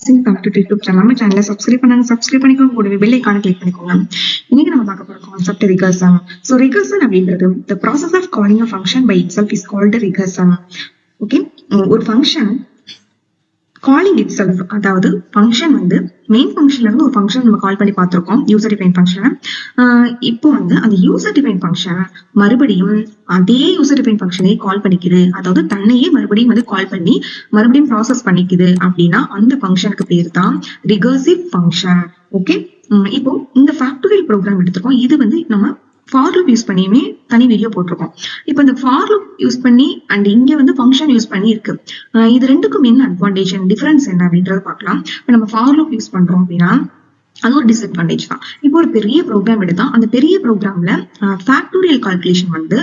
PROMISINGTAMILTUTOR YouTube channel நம்ம சேனலை subscribe பண்ணிக்கோங்க கூடவே பெல் ஐகானை கிளிக் பண்ணிக்கோங்க. இன்னைக்கு நம்ம பார்க்க போற கான்செப்ட் recursion. So recursion அப்படின்றது the process of calling a function by itself is called recursion. Okay, ஒரு ஃபங்க்ஷன் காலிங் இட் செல்ஃப், அதாவது ஃபங்க்ஷன் வந்து மெயின் ஃபங்க்ஷன்ல இருந்து ஒரு ஃபங்க்ஷன் நம்ம கால் பண்ணி பார்த்திருக்கோம், யூசர் டிஃபைன் ஃபங்க்ஷன். இப்போ வந்து அந்த யூசர் டிஃபைன் ஃபங்க்ஷன் மறுபடியும் அதே யூசர் டிஃபைன் ஃபங்க்ஷனை கால் பண்ணிக்குது, அதாவது தன்னையே மறுபடியும் வந்து கால் பண்ணி மறுபடியும் ப்ராசஸ் பண்ணிக்குது அப்படின்னா அந்த ஃபங்க்ஷனுக்கு பேர் தான் ரிகர்சிவ் ஃபங்க்ஷன். ஓகே, இப்போ இந்த ஃபேக்டரியல் ப்ரோக்ராம் எடுத்துருக்கோம். இது வந்து நம்ம ஃபார் லூப் யூஸ் பண்ணியுமே தனி வீடியோ போட்டிருக்கோம். இப்போ இந்த ஃபார் லூப் யூஸ் பண்ணி அண்ட் இங்க வந்து ஃபங்க்ஷன் யூஸ் பண்ணி இருக்கு. இது ரெண்டுக்கும் என்ன அட்வான்டேஜ் அண்ட் டிஃபரன்ஸ் என்ன அப்படின்றத பார்க்கலாம். இப்போ நம்ம ஃபார் லூப் யூஸ் பண்றோம் அப்படின்னா அது ஒரு டிஸ்அட்வான்டேஜ் தான். இப்போ ஒரு பெரிய ப்ரோக்ராம் எடுத்தா அந்த பெரிய ப்ரோக்ராம்ல ஃபேக்டோரியல் கால்குலேஷன் வந்து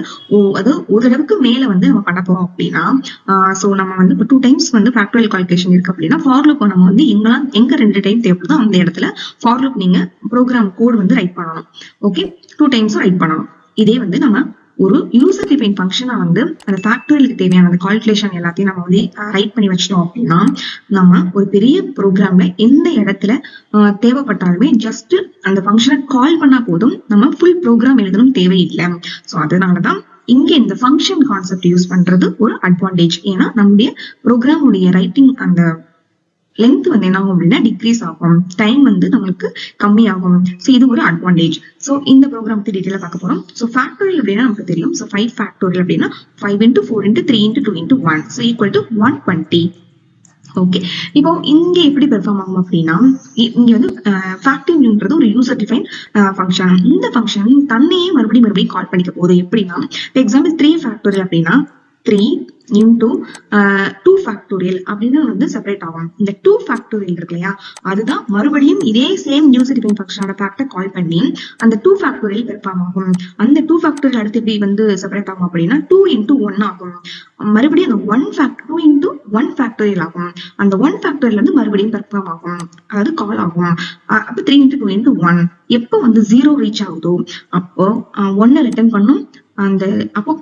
அது ஒரு அளவுக்கு மேல வந்து நம்ம பண்ண போறோம் அப்படின்னா, சோ நம்ம வந்து இப்போ 2 times வந்து ஃபேக்டோரியல் கால்குலேஷன் இருக்கு அப்படின்னா ஃபார் லூப் நம்ம வந்து எங்க 2 டைம் தேவைப்படுதோ அந்த இடத்துல ஃபார் லூப் நீங்க ப்ரோக்ராம் கோட் வந்து ரைட் பண்ணணும். ஓகே, 2 times ரைட் பண்ணணும். இதே வந்து நம்ம ஒரு யூசர் டிஃபைன் ஃபங்க்ஷனை வந்து அந்த ஃபேக்டோரியலுக்கு தேவையான அந்த கால்குலேஷன் எல்லாத்தையும் நம்ம வந்து ரைட் பண்ணி வச்சிட்டோம் அப்படின்னா நம்ம ஒரு பெரிய ப்ரோக்ராம்ல எந்த இடத்துல தேவைப்பட்டாலுமே ஜஸ்ட் அந்த ஃபங்க்ஷனை கால் பண்ணா போதும், நம்ம ஃபுல் ப்ரோக்ராம் எழுதணும் தேவையில்லை. ஸோ அதனாலதான் இங்க இந்த ஃபங்க்ஷன் கான்செப்ட் யூஸ் பண்றது ஒரு அட்வான்டேஜ். ஏன்னா நம்முடைய ப்ரோக்ராமுடைய ரைட்டிங் அந்த லென்த் வந்து என்ன ஆகும் அப்படின்னா டிக்ரீஸ் ஆகும், டைம் வந்து நம்மளுக்கு கம்மியாகும். ஸோ இது ஒரு அட்வான்டேஜ். ஸோ இந்த ப்ரோக்ராம் பத்தி டீட்டெயிலா பார்க்க போறோம். ஸோ ஃபேக்டோரியல் அப்படின்னா நமக்கு தெரியும். ஸோ 5 ஃபேக்டோரியல் அப்படின்னா 5 × 4 × 3 × 2 × 1 ஸோ ஈக்குவல் டு 120. ஓகே, இப்போ இங்க எப்படி பெர்ஃபார்ம் ஆகும் அப்படின்னா இங்க வந்து ஃபேக்டரிங்ன்றது ஒரு யூசர் டிஃபைன் ஃபங்க்ஷன். இந்த ஃபங்க்ஷன் தன்னையே மறுபடியும் கால் பண்ணிக்க போகுது. எப்படின்னா எக்ஸாம்பிள் 3 ஃபேக்டோரியல் அப்படின்னா 3 into 2 ஃபேக்டோரியல் அப்படின்னு வந்து செப்பரேட் ஆகும். இந்த 2 ஃபேக்டோரியல் இருக்கு இல்லையா, அதுதான் மறுபடியும் இதே சேம் யூசர் டிஃபைன் ஃபங்க்ஷனோட ஃபேக்டரை கால் பண்ணி அந்த 2 ஃபேக்டோரியல் பெர்ஃபார்ம் ஆகும். அந்த 2 ஃபேக்டோரியல் அடுத்து எப்படி வந்து செப்பரேட் ஆகும் அப்படின்னா 2 × 1 ஆகும். மறுபடியும் அந்த 2 × 1 ஃபேக்டோரியல் ஆகும். அந்த 1 ஃபேக்டோரியல் வந்து மறுபடியும் பெர்ஃபார்ம் ஆகும், அதாவது கால் ஆகும். அப்போ 3 × 2 × 1 எப்போ வந்து 0 ரீச் ஆகுதோ அப்போ 1 ரிட்டர்ன் பண்ணும். அந்த அப்போ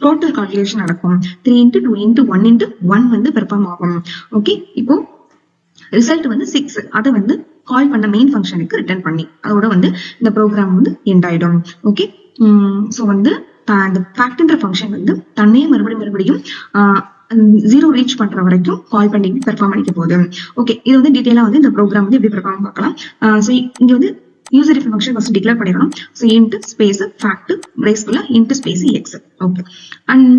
டோட்டல் கால்குலேஷன் நடக்கும். 3 × 2 × 1 × 1 வந்து பெர்ஃபார்ம் ஆகும். ஓகே, இப்போ ரிசல்ட் வந்து 6 அதை வந்து கால் பண்ண மெயின் ஃபங்க்ஷனுக்கு ரிட்டர்ன் பண்ணி அதோட வந்து இந்த ப்ரோக்ராம் வந்து எண்ட் ஆயிடும். ஓகே, ஸோ வந்து அந்த ஃபேக்ட்ன்ற ஃபங்க்ஷன் வந்து தன்னையே மறுபடியும் 0 ரீச் பண்ற வரைக்கும் கால் பண்ணி பெர்ஃபார்ம் பண்ணிக்க போகுது. ஓகே, இது வந்து டீடைலா வந்து இந்த ப்ரோக்ராம் வந்து எப்படி பெர்ஃபார்ம் பார்க்கலாம். ஸோ இங்க வந்து user define function first declare பண்ணிடணும். ஸோ இன்ட் ஸ்பேஸ் ஃபேக்ட் பிரேஸ்க்குள்ள int space x. Okay, and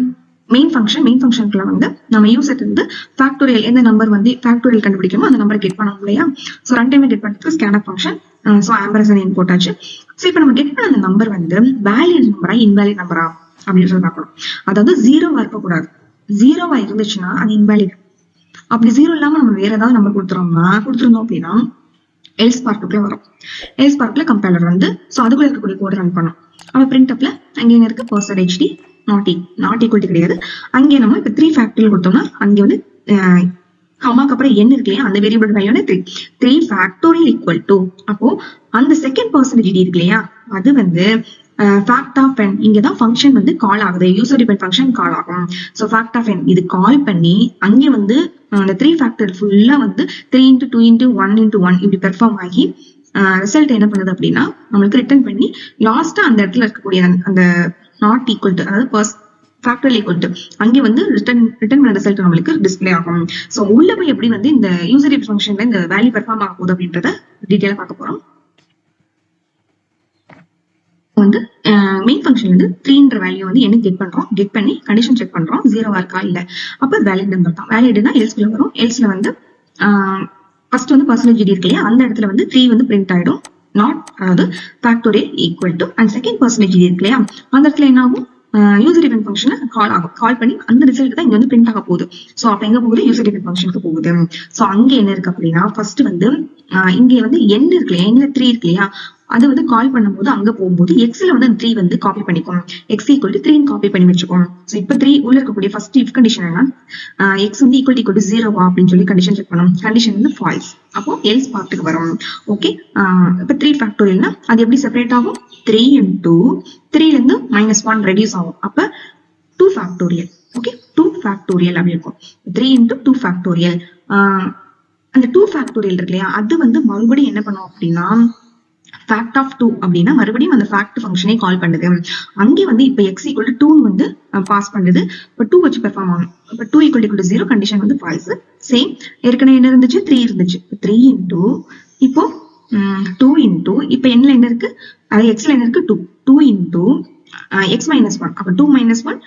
main ஃபங்க்ஷனுக்குள்ள வந்து நம்ம யூசர் வந்து ஃபேக்டோரியல் எந்த நம்பர் வந்து ஃபேக்டோரியல் கண்டுபிடிக்கணுமோ அந்த நம்பரை கெட் பண்ணணும் இல்லையா. ஸோ ரன் டைம் கெட் பண்ணுறதுக்கு ஸ்கேன் ஃபங்க்ஷன். ஸோ ஆம்பர்சன் இன் போட்டாச்சு. ஸோ இப்போ நம்ம கெட் பண்ண அந்த நம்பர் வந்து வேலிட் நம்பரா இன்வேலிட் நம்பரா அப்படின்னு சொல்லி பார்க்கணும். அதாவது 0வா இருக்கக்கூடாது. 0வா இருந்துச்சுன்னா அது இன்வேலிட். அப்படி 0 இல்லாம நம்ம வேற ஏதாவது நம்பர் கொடுத்துருந்தோம் அப்படின்னா எல்ஸ் பார்ட்டுக்குள்ள வரும். எல்ஸ் பார்ட்ல கம்பைலர் வந்து ஸோ அதுக்குள்ள இருக்கக்கூடிய கோட் ரன் பண்ணும். அப்ப பிரிண்டப்ல அங்கே இருக்கு %d நாட் ஈக்குவல் டு கிடையாது. அங்கே நம்ம இப்ப 3 ஃபேக்டரியல் கொடுத்தோம்னா அங்கே வந்து கமாக்கு அப்புறம் n இருக்கு இல்லையா, அந்த variable value 3 factorial equal to அப்போ அந்த செகண்ட் %d இருக்கு இல்லையா, அது வந்து ஃபேக்ட் ஆஃப் n. இங்கதான் ஃபங்க்ஷன் வந்து கால் ஆகுது, யூசர் டிஃபைன் ஃபங்க்ஷன் கால் ஆகும். ஸோ ஃபேக்ட் ஆஃப் n இது கால் பண்ணி அங்கே வந்து அந்த 3 ஃபேக்டர் ஃபுல்லா வந்து 3 × 2 × 1 × 1 இப்படி பெர்ஃபார்ம் ஆகி ரிசல்ட் என்ன பண்ணுது அப்படின்னா நம்மளுக்கு ரிட்டர்ன் பண்ணி லாஸ்டா அந்த இடத்துல இருக்கக்கூடிய அந்த நாட் ஈக்குவல் டு அதாவது ஃபேக்டரியல் ஈக்குவல் டு அங்கே வந்து ரிட்டர்ன் பண்ண ரிசல்ட் நம்மளுக்கு டிஸ்பிளே ஆகும். ஸோ உள்ள போய் எப்படி வந்து இந்த யூசர் டிஃபைன் ஃபங்க்ஷன்ல இந்த வேல்யூ பெர்ஃபார்ம் ஆக போகுது அப்படின்றத டீடைலா பார்க்க போறோம். வந்து மெயின் ஃபங்க்ஷன் வந்து 3ன்ற வேல்யூ வந்து என்ன கெட் பண்ணி கண்டிஷன் செக் பண்றோம் 0வா இருக்கா இல்ல. அப்ப வேலிட் நம்பர் தான். வேலிட்னா எல்ஸ்ல வரும். எல்ஸ்ல வந்து ஃபர்ஸ்ட் வந்து %d இருக்கு இல்லையா, அந்த இடத்துல வந்து 3 வந்து பிரிண்ட் ஆயிடும். நாட் அதாவது factorial equal to and second %d இருக்கு இல்லையா, அந்த இடத்துல என்ன ஆகும் யூசர் டிஃபைன் ஃபங்க்ஷனை கால் பண்ணி அந்த ரிசல்ட் தான் இங்க வந்து பிரிண்ட் ஆக போகுது. ஸோ அப்ப எங்க போகுது யூசர் டிஃபைன் ஃபங்க்ஷனுக்கு போகுது. ஸோ அங்க என்ன இருக்கு அப்படின்னா ஃபர்ஸ்ட் வந்து இங்க வந்து n இருக்கு இல்லையா, n 3 இருக்கு இல்லையா, அது வந்து கால் பண்ணும்போது அங்க போகும்போது எக்ஸ்ல வந்து 3 வந்து காப்பி பண்ணிக்கும். எக்ஸ் ஈக்குவல் டு 3 காப்பி பண்ணி வச்சுக்கோம். ஸோ இப்போ 3 உள்ள இருக்கக்கூடிய ஃபர்ஸ்ட் இஃப் கண்டிஷன் என்ன, எக்ஸ் வந்து ஈக்குவல் டு 0வா அப்படின்னு சொல்லி கண்டிஷன் செக் பண்ணணும். கண்டிஷன் வந்து ஃபால்ஸ், அப்போ எல்ஸ் பார்ட்டுக்கு வரும். ஓகே, இப்போ 3 ஃபேக்டோரியல்னா அது எப்படி செப்பரேட் ஆகும், 3 × 3ல இருந்து -1 ரெடியூஸ் ஆகும். அப்ப 2 ஃபேக்டோரியல். ஓகே, 2 ஃபேக்டோரியல் அப்படி இருக்கும். 3 × 2 ஃபேக்டோரியல் அந்த 2 ஃபேக்டோரியல் இருக்கு இல்லையா, அது வந்து மறுபடியும் என்ன பண்ணும் அப்படின்னா fact of 2 அப்படின்னா மறுபடியும் அந்த fact ஃபங்க்ஷனை கால் பண்ணுது. அங்கே வந்து இப்ப x equal to 2 வந்து பாஸ் பண்ணுது. இப்ப 2 வச்சு பெர்ஃபார்ம் ஆகும். இப்ப 2 equal to 0 கண்டிஷன் வந்து ஃபால்ஸ். சேம் ஏற்கனவே என்ன இருந்துச்சு, 3 இருந்துச்சு. 3 இன்டூ இப்போ 2 இன்டூ இப்ப என்ன என்ன இருக்கு, எக்ஸ்ல என்ன இருக்கு 2. 2 இன்டூ x minus 1. அப்ப 2 minus 1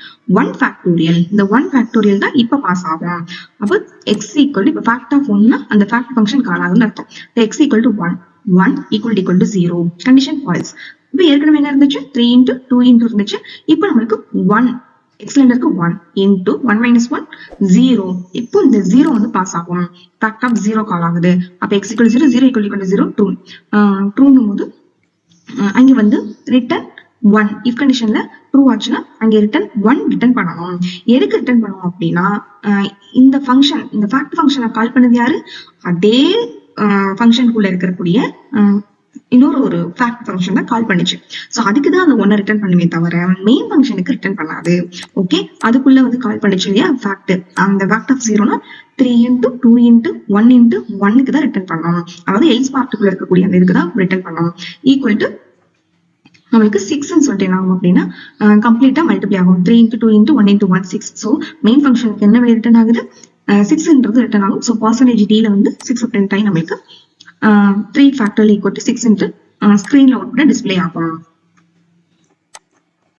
1 factorial. இந்த 1 factorial தான் இப்ப பாஸ் ஆகும். அப்ப x equal to இப்ப fact of 1 அந்த fact function கால் ஆகுதுன்னு அர்த்தம். x equal to 1 equal to 0 condition false. இப்ப ஏற்கனவே என்ன இருந்துச்சு, 3 into 2 into இருந்துச்சு. இப்ப நம்மளுக்கு 1 xல இருக்கு 1 into 1 minus 1 0. இப்போ இந்த 0 வந்து பாஸ் ஆகும். fact of 0 கால் ஆகுது. அப்ப x equal to 0 0 equal to 0 true. ட்ரூங்கும் போது அங்க வந்து ரிட்டர்ன் 1 if கண்டிஷன்ல ட்ரூ ஆச்சுன்னா அங்க ரிட்டர்ன் 1 ரிட்டர்ன் பண்ணணும். எதுக்கு ரிட்டர்ன் பண்ணணும் அப்படின்னா இந்த ஃபங்க்ஷன், இந்த ஃபேக்ட் ஃபங்க்ஷனை கால் பண்ணது யாரு, அதே ஃபங்க்ஷனுக்குள்ள இருக்கக்கூடிய இன்னொரு ஒரு ஃபேக்ட் ஃபங்க்ஷன் தான் கால் பண்ணிச்சு. ஸோ அதுக்கு தான் அந்த 1 ரிட்டர்ன் பண்ணுமே தவிர மெயின் ஃபங்க்ஷனுக்கு ரிட்டர்ன் பண்ணாது. ஓகே, அதுக்குள்ள வந்து கால் பண்ணிச்சு இல்லையா ஃபேக்ட், அந்த fact of 0னா 3 into 2 into 1 into 1க்கு தான் ரிட்டர்ன் பண்ணணும். அதாவது எல்ஸ் பார்ட்டுக்குள்ள இருக்கக்கூடிய அந்த இதுக்கு தான் ரிட்டர்ன் பண்ணணும். ஈக்குவல் டு நம்மளுக்கு 6ன்னு சொல்லிட்டு என்ன ஆகும் அப்படின்னா கம்ப்ளீட்டா மல்டிப்ளை ஆகும். 3 into 2 into 1 into 1 6. So main ஃபங்க்ஷனுக்கு என்ன வேலை ரிட்டர்ன் ஆகுது, 6ன்றது ரிட்டர்ன் ஆகும். ஸோ பர்சன்டேஜ் டில வந்து 6 பிரிண்ட் ஆகி நம்மளுக்கு 3 factorial equal to 6 into ஸ்கிரீன்ல அவுட்புட் டிஸ்பிளே ஆகும்.